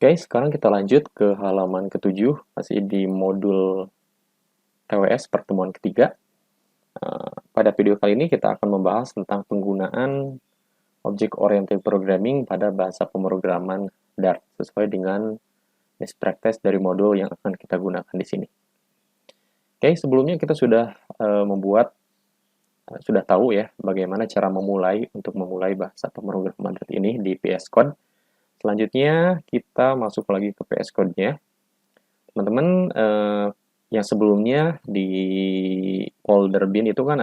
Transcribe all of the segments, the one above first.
Oke, sekarang kita lanjut ke halaman ke-7, masih di modul TWS pertemuan ketiga. Pada video kali ini kita akan membahas tentang penggunaan Object Oriented Programming pada bahasa pemrograman Dart sesuai dengan best practice dari modul yang akan kita gunakan di sini. Oke, sebelumnya kita sudah sudah tahu ya bagaimana cara memulai bahasa pemrograman Dart ini di VS Code. Selanjutnya kita masuk lagi ke VS Code-nya. Teman-teman, yang sebelumnya di folder bin itu kan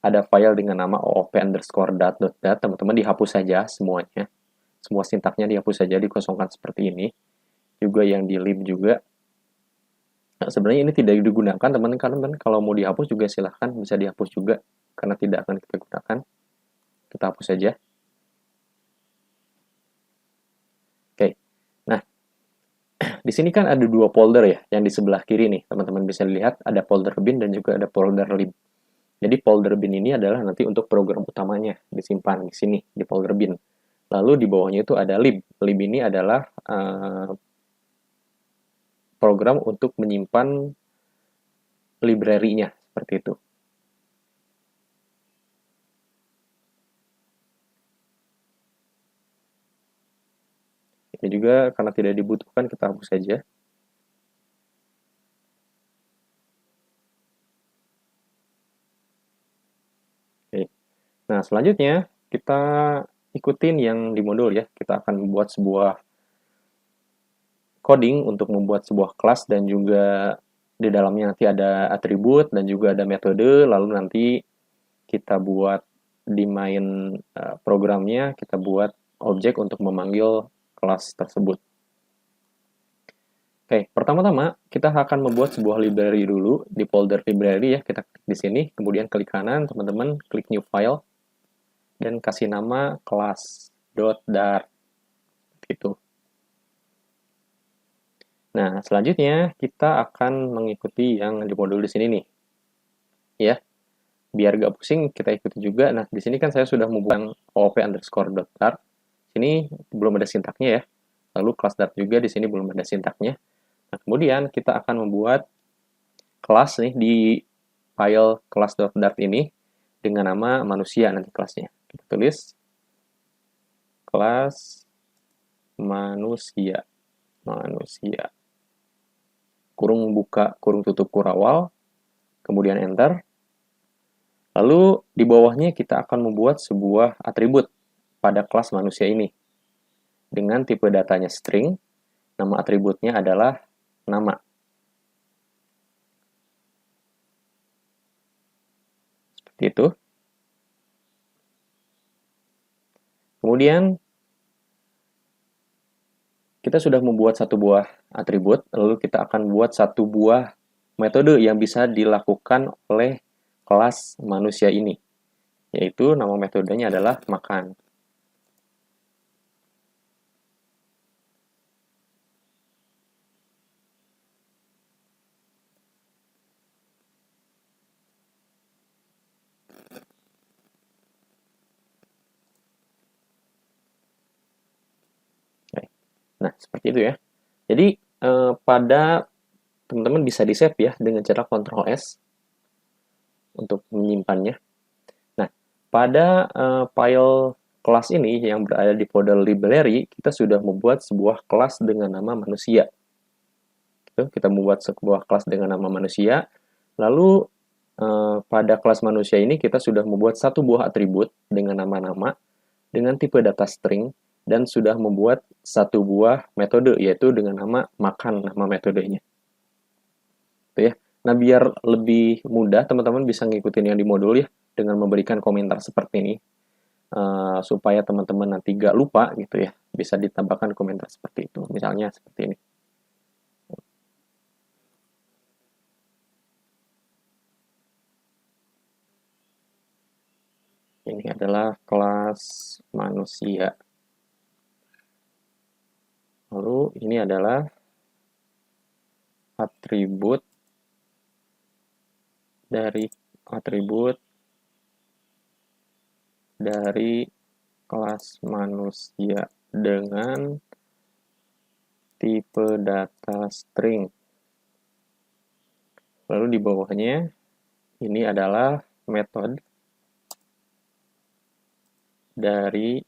ada file dengan nama oop_dat.dat. Teman-teman dihapus saja semuanya. Semua sintaknya dihapus saja, dikosongkan seperti ini. Juga yang di lib juga. Nah, sebenarnya ini tidak digunakan, teman-teman. Kalau mau dihapus juga silahkan, bisa dihapus juga. Karena tidak akan kita gunakan. Kita hapus saja. Oke. Nah, di sini kan ada dua folder ya, yang di sebelah kiri nih. Teman-teman bisa lihat ada folder bin dan juga ada folder lib. Jadi folder bin ini adalah nanti untuk program utamanya disimpan di sini di folder bin. Lalu di bawahnya itu ada lib. Lib ini adalah program untuk menyimpan library-nya seperti itu. Ini juga karena tidak dibutuhkan kita hapus saja. Oke. Nah, selanjutnya kita ikutin yang di modul ya. Kita akan membuat sebuah coding untuk membuat sebuah kelas dan juga di dalamnya nanti ada atribut dan juga ada metode. Lalu nanti kita buat di main programnya, kita buat objek untuk memanggil kelas tersebut. Oke, pertama-tama kita akan membuat sebuah library dulu di folder library ya. Kita klik di sini, kemudian klik kanan, teman-teman klik new file dan kasih nama class.dart gitu. Nah, selanjutnya kita akan mengikuti yang di modul di sini nih. Ya. Biar gak pusing, kita ikuti juga. Nah, di sini kan saya sudah membuat op_dart. Sini belum ada sintaknya ya. Lalu kelas dart juga di sini belum ada sintaknya. Nah, kemudian kita akan membuat kelas nih di file class.dart ini dengan nama manusia nanti kelasnya. Kita tulis kelas manusia. Manusia. Kurung buka, kurung tutup kurawal. Kemudian enter. Lalu di bawahnya kita akan membuat sebuah atribut pada kelas manusia ini. Dengan tipe datanya string, nama atributnya adalah nama. Seperti itu. Kemudian kita sudah membuat satu buah atribut, lalu kita akan buat satu buah metode yang bisa dilakukan oleh kelas manusia ini. Yaitu nama metodenya adalah makan. Nah, seperti itu ya. Jadi, pada teman-teman bisa di-save ya dengan cara Ctrl S untuk menyimpannya. Nah, pada file kelas ini yang berada di folder library, kita sudah membuat sebuah kelas dengan nama manusia. Kita membuat sebuah kelas dengan nama manusia. Lalu pada kelas manusia ini kita sudah membuat satu buah atribut dengan nama-nama dengan tipe data string dan sudah membuat satu buah metode yaitu dengan nama makan, nama metodenya. Itu ya. Nah, biar lebih mudah teman-teman bisa ngikutin yang di modul ya dengan memberikan komentar seperti ini supaya teman-teman nanti gak lupa gitu ya. Bisa ditambahkan komentar seperti itu. Misalnya seperti ini. Ini adalah kelas manusia. Lalu ini adalah atribut dari kelas manusia dengan tipe data string. Lalu di bawahnya ini adalah metode dari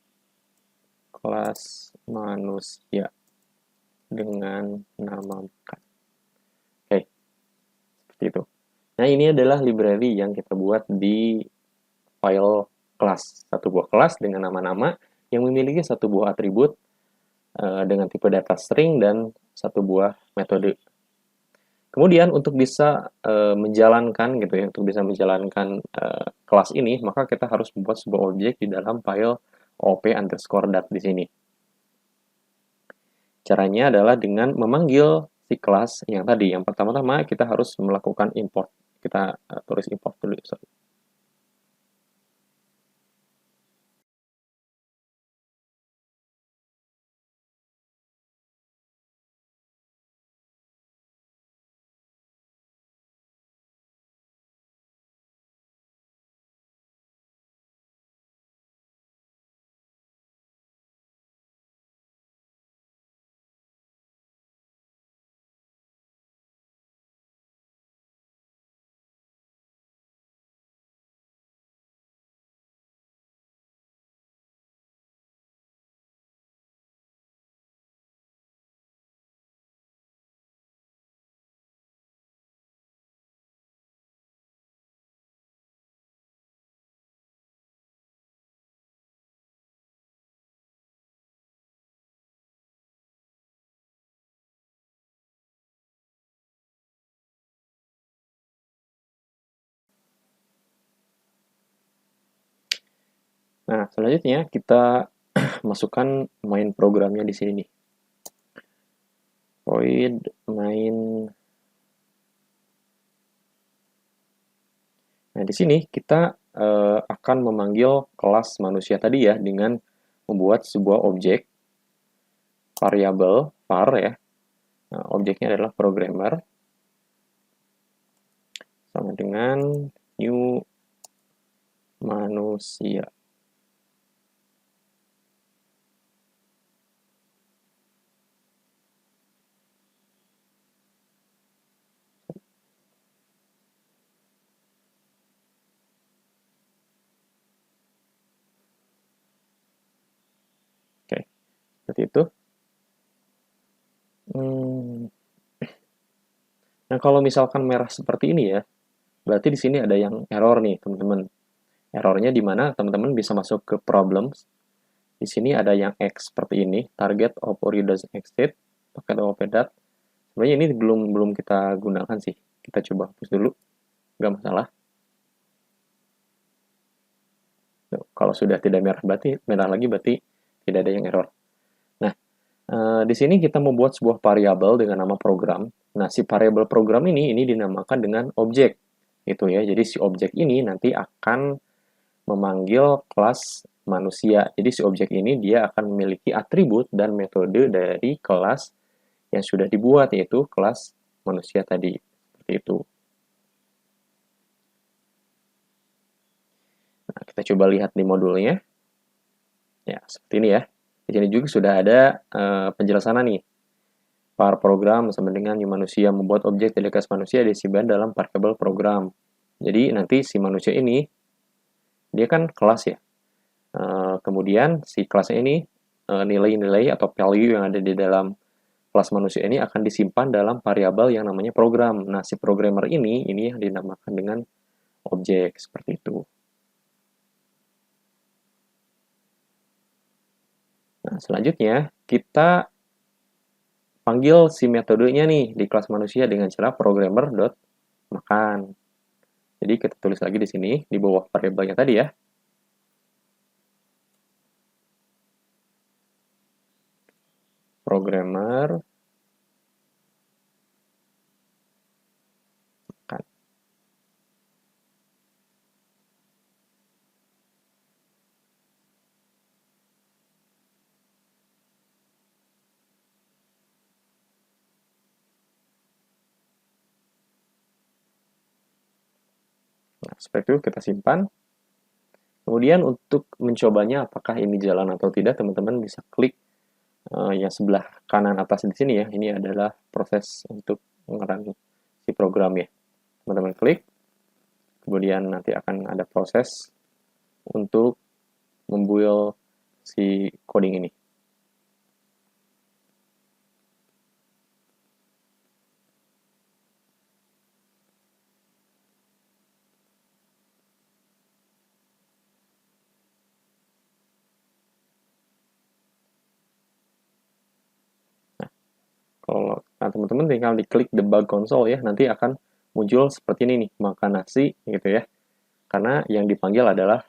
kelas manusia dengan nama makan. Oke, seperti itu. Nah, ini adalah library yang kita buat di file kelas. Satu buah kelas dengan nama-nama yang memiliki satu buah atribut dengan tipe data string dan satu buah metode. Kemudian untuk bisa menjalankan gitu ya, untuk bisa menjalankan kelas ini, maka kita harus membuat sebuah objek di dalam file op_dat di sini. Caranya adalah dengan memanggil si kelas yang tadi. Yang pertama-tama kita harus melakukan import. Kita tulis import dulu. Sorry. Nah, selanjutnya kita masukkan main programnya di sini nih. Void main. Nah, di sini kita akan memanggil kelas manusia tadi ya dengan membuat sebuah objek variabel var ya. Nah, objeknya adalah programmer sama dengan new manusia. Oke, seperti itu. Nah, kalau misalkan merah seperti ini ya, berarti di sini ada yang error nih, teman-teman. Errornya di mana teman-teman bisa masuk ke problems. Di sini ada yang X seperti ini, target of doesn't exist, paket op_dat. Sebenarnya ini belum kita gunakan sih. Kita coba hapus dulu, nggak masalah. Kalau sudah tidak merah lagi berarti tidak ada yang error. Nah, di sini kita membuat sebuah variabel dengan nama program. Nah, si variabel program ini dinamakan dengan objek. Itu ya. Jadi si objek ini nanti akan memanggil kelas manusia. Jadi si objek ini dia akan memiliki atribut dan metode dari kelas yang sudah dibuat, yaitu kelas manusia tadi. Seperti itu. Nah, kita coba lihat di modulnya. Ya, seperti ini ya. Di sini juga sudah ada penjelasan nih. Var program sama dengan manusia membuat objek dari kelas manusia disimpan dalam variabel program. Jadi nanti si manusia ini dia kan kelas ya. Kemudian si kelasnya ini nilai-nilai atau value yang ada di dalam kelas manusia ini akan disimpan dalam variabel yang namanya program. Nah, si programmer ini yang dinamakan dengan objek seperti itu. Nah, selanjutnya kita panggil si metodenya nih di kelas manusia dengan cara programmer.makan. Jadi kita tulis lagi di sini di bawah variabelnya tadi ya. Programmer makan. Nah, seperti itu kita simpan. Kemudian untuk mencobanya apakah ini jalan atau tidak, teman-teman bisa klik yang sebelah kanan atas di sini ya, ini adalah proses untuk mengerun si program ya. Teman-teman klik, kemudian nanti akan ada proses untuk membuild si coding ini. Kalau teman-teman tinggal diklik debug console ya, nanti akan muncul seperti ini nih, makan nasi gitu ya. Karena yang dipanggil adalah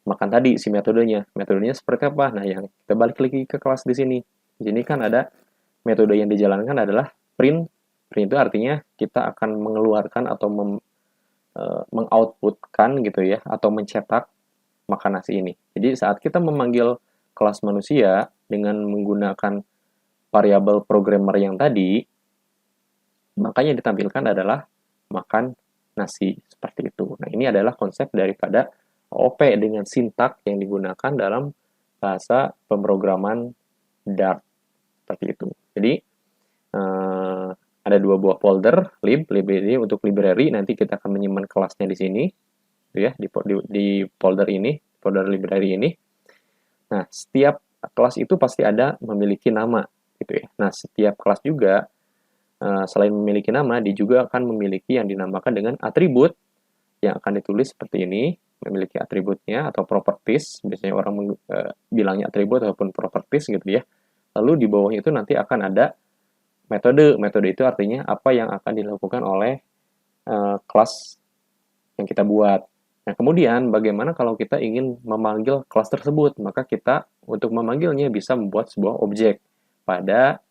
makan tadi si metodenya. Metodenya seperti apa? Nah, yang kita balik lagi ke kelas di sini. Di sini kan ada metode yang dijalankan adalah print. Print itu artinya kita akan mengeluarkan atau mengoutputkan gitu ya, atau mencetak makan nasi ini. Jadi saat kita memanggil kelas manusia dengan menggunakan variabel programmer yang tadi, makanya ditampilkan adalah makan nasi seperti itu. Nah, ini adalah konsep daripada OP dengan sintak yang digunakan dalam bahasa pemrograman Dart seperti itu. Jadi ada dua buah folder, lib ini untuk library, nanti kita akan menyimpan kelasnya di sini, ya di folder ini, folder library ini. Nah, setiap kelas itu pasti ada memiliki nama, gitu ya. Nah, setiap kelas juga selain memiliki nama, dia juga akan memiliki yang dinamakan dengan atribut yang akan ditulis seperti ini, memiliki atributnya atau properties, biasanya orang bilangnya atribut ataupun properties gitu ya. Lalu di bawahnya itu nanti akan ada metode. Metode itu artinya apa yang akan dilakukan oleh kelas yang kita buat. Nah, kemudian bagaimana kalau kita ingin memanggil kelas tersebut? Maka kita untuk memanggilnya bisa membuat sebuah objek pada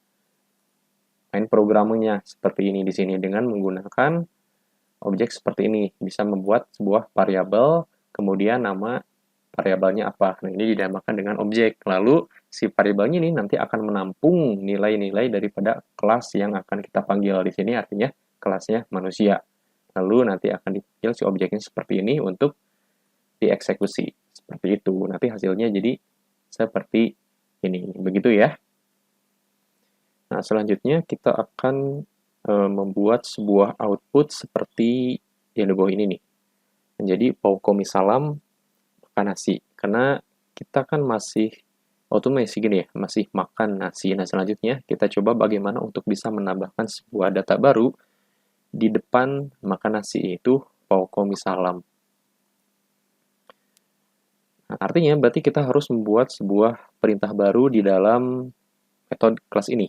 main programnya seperti ini di sini dengan menggunakan objek seperti ini. Bisa membuat sebuah variabel, kemudian nama variabelnya apa. Nah, ini dinamakan dengan objek. Lalu si variabelnya ini nanti akan menampung nilai-nilai daripada kelas yang akan kita panggil di sini, artinya kelasnya manusia. Lalu nanti akan dipanggil si objeknya seperti ini untuk dieksekusi. Seperti itu. Nanti hasilnya jadi seperti ini. Begitu ya. Nah, selanjutnya kita akan membuat sebuah output seperti yang di bawah ini nih. Menjadi paukomi salam makan nasi. Karena kita kan masih masih gini ya, masih makan nasi. Nah, selanjutnya kita coba bagaimana untuk bisa menambahkan sebuah data baru di depan makan nasi itu paukomi salam. Nah, artinya berarti kita harus membuat sebuah perintah baru di dalam metode kelas ini.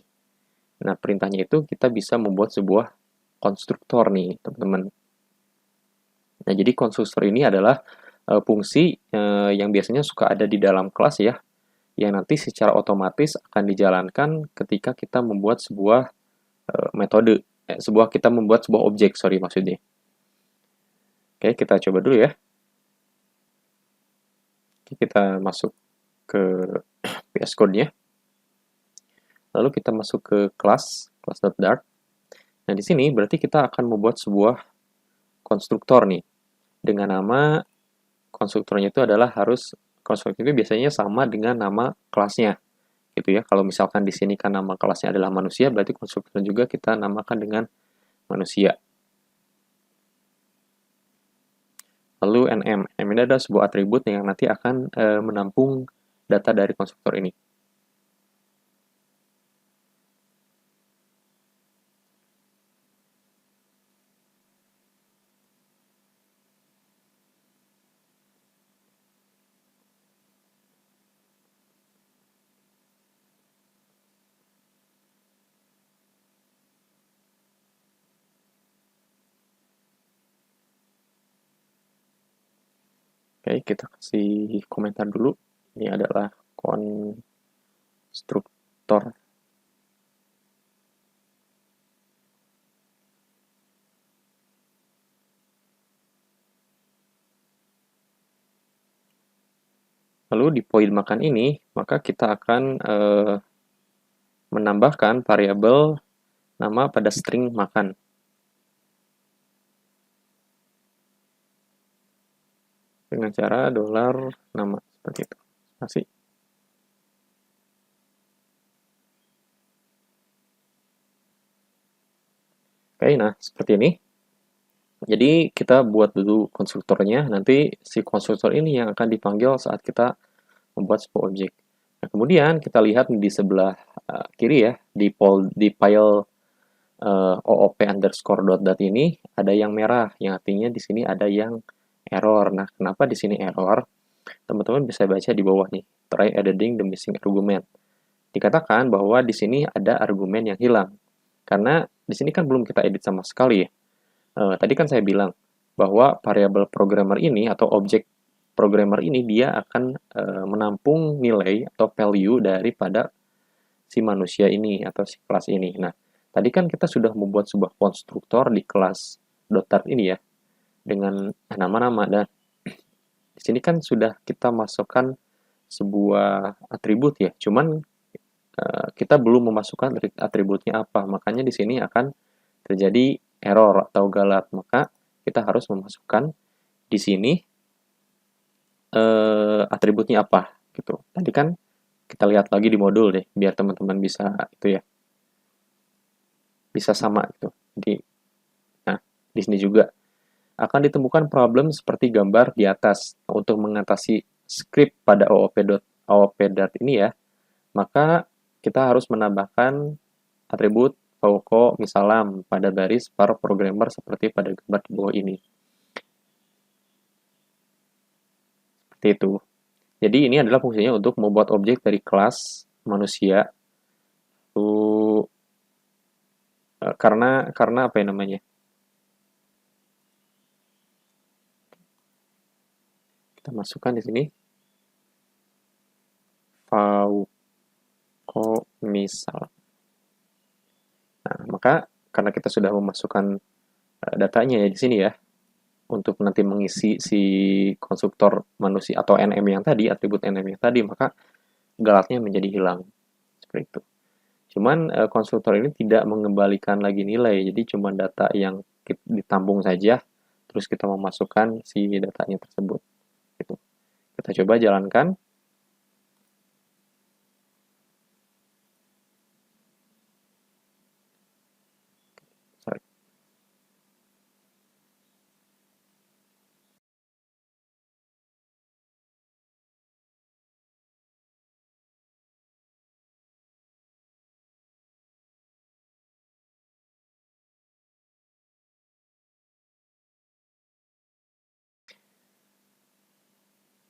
Nah, perintahnya itu kita bisa membuat sebuah konstruktor nih, teman-teman. Nah, jadi konstruktor ini adalah fungsi yang biasanya suka ada di dalam kelas ya, yang nanti secara otomatis akan dijalankan ketika kita membuat sebuah metode, kita membuat sebuah objek, sorry maksudnya. Oke, kita coba dulu ya. Oke, kita masuk ke VS Code-nya. Lalu kita masuk ke class.dart. Nah, di sini berarti kita akan membuat sebuah konstruktor nih. Dengan nama konstruktornya itu adalah konstruktor itu biasanya sama dengan nama kelasnya. Gitu ya. Kalau misalkan di sini kan nama kelasnya adalah manusia, berarti konstruktor juga kita namakan dengan manusia. Lalu nm. nm ini adalah sebuah atribut yang nanti akan menampung data dari konstruktor ini. Oke, kita kasih komentar dulu. Ini adalah konstruktor. Lalu di poin makan ini, maka kita akan menambahkan variabel nama pada string makan. Dengan cara $nama seperti itu. Masih. Oke, nah seperti ini. Jadi kita buat dulu konstruktornya, nanti si konstruktor ini yang akan dipanggil saat kita membuat sebuah objek. Nah, kemudian kita lihat di sebelah kiri ya, di file OOP underscore dot dat ini ada yang merah, yang artinya di sini ada yang error. Nah, kenapa di sini error? Teman-teman bisa baca di bawah nih, try editing the missing argument. Dikatakan bahwa di sini ada argumen yang hilang. Karena di sini kan belum kita edit sama sekali ya. Tadi kan saya bilang bahwa variabel programmer ini atau objek programmer ini dia akan menampung nilai atau value daripada si manusia ini atau si kelas ini. Nah, tadi kan kita sudah membuat sebuah konstruktor di kelas .dart ini ya dengan nama-nama, dan di sini kan sudah kita masukkan sebuah atribut ya. Cuman kita belum memasukkan atributnya apa. Makanya di sini akan terjadi error atau galat. Maka kita harus memasukkan di sini atributnya apa gitu. Tadi kan kita lihat lagi di modul deh biar teman-teman bisa itu ya. Bisa sama gitu. Jadi nah, di sini juga akan ditemukan problem seperti gambar di atas. Untuk mengatasi script pada OOP.dart ini ya, maka kita harus menambahkan atribut Pauko misalam pada baris para programmer seperti pada gambar di bawah ini. Seperti itu. Jadi ini adalah fungsinya untuk membuat objek dari kelas manusia. Lalu karena apa ya namanya? Kita masukkan di sini Pauko misal. Nah, maka karena kita sudah memasukkan datanya ya di sini ya, untuk nanti mengisi si konstruktor manusia atau NM yang tadi, atribut NM yang tadi, maka galatnya menjadi hilang. Seperti itu. Cuman konstruktor ini tidak mengembalikan lagi nilai, jadi cuma data yang ditampung saja, terus kita memasukkan si datanya tersebut. Gitu. Kita coba jalankan. Sorry.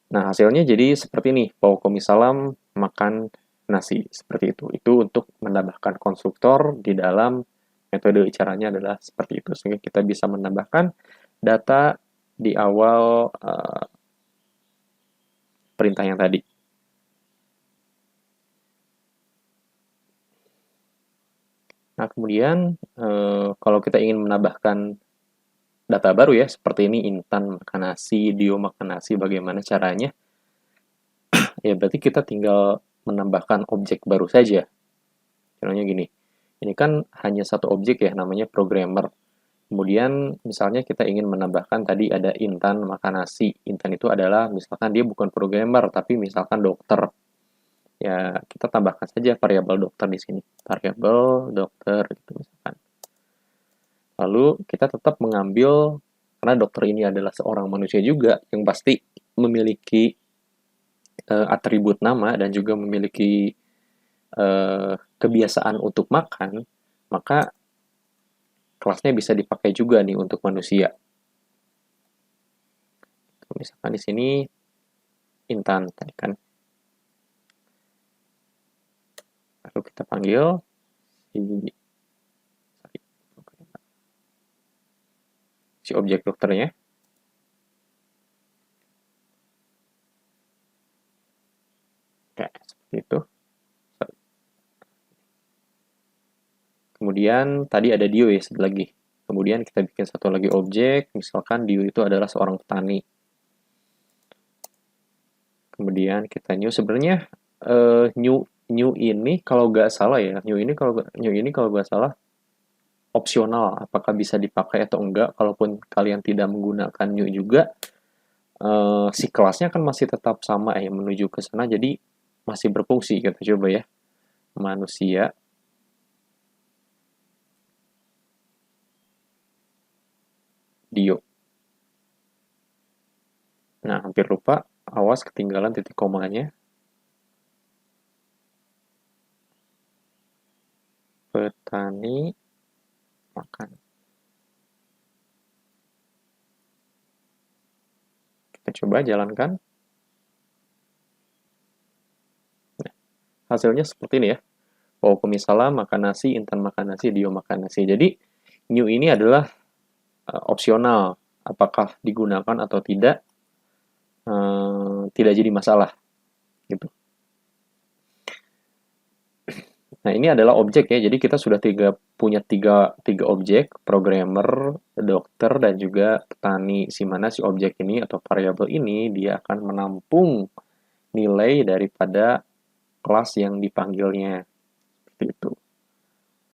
Nah, hasilnya jadi seperti ini. Pauko misalam makan nasi. Seperti itu. Itu untuk menambahkan konstruktor di dalam metode caranya adalah seperti itu. Sehingga kita bisa menambahkan data di awal perintah yang tadi. Nah, kemudian kalau kita ingin menambahkan data baru ya, seperti ini Intan makan nasi, Dio makan nasi, bagaimana caranya? Ya berarti kita tinggal menambahkan objek baru saja. Contohnya gini, ini kan hanya satu objek ya, namanya programmer. Kemudian misalnya kita ingin menambahkan tadi ada Intan makan nasi. Intan itu adalah misalkan dia bukan programmer, tapi misalkan dokter. Ya, kita tambahkan saja variabel dokter di sini. Variabel dokter gitu misalkan. Lalu kita tetap mengambil, karena dokter ini adalah seorang manusia juga yang pasti memiliki atribut nama dan juga memiliki kebiasaan untuk makan, maka kelasnya bisa dipakai juga nih untuk manusia. Misalkan di sini Intan tadi kan. Lalu kita panggil si objek dokternya. Kayak seperti itu. Kemudian tadi ada Dio ya satu lagi. Kemudian kita bikin satu lagi objek, misalkan Dio itu adalah seorang petani. Kemudian kita new, sebenarnya new ini kalau nggak salah ya, new ini kalau nggak salah opsional, apakah bisa dipakai atau enggak. Kalaupun kalian tidak menggunakan new juga, si kelasnya kan masih tetap sama ya menuju ke sana, jadi masih berfungsi. Kita coba ya, manusia. Dio. Nah, hampir lupa. Awas ketinggalan titik komanya. Petani makan. Kita coba jalankan. Nah, hasilnya seperti ini ya. Wow, Kumisala makan nasi, Intan makan nasi, Dio makan nasi. Jadi, new ini adalah opsional. Apakah digunakan atau tidak jadi masalah. Gitu. Nah, ini adalah objek ya. Jadi kita sudah punya tiga objek, programmer, dokter, dan juga petani. Si mana si objek ini atau variabel ini dia akan menampung nilai daripada kelas yang dipanggilnya. Seperti itu.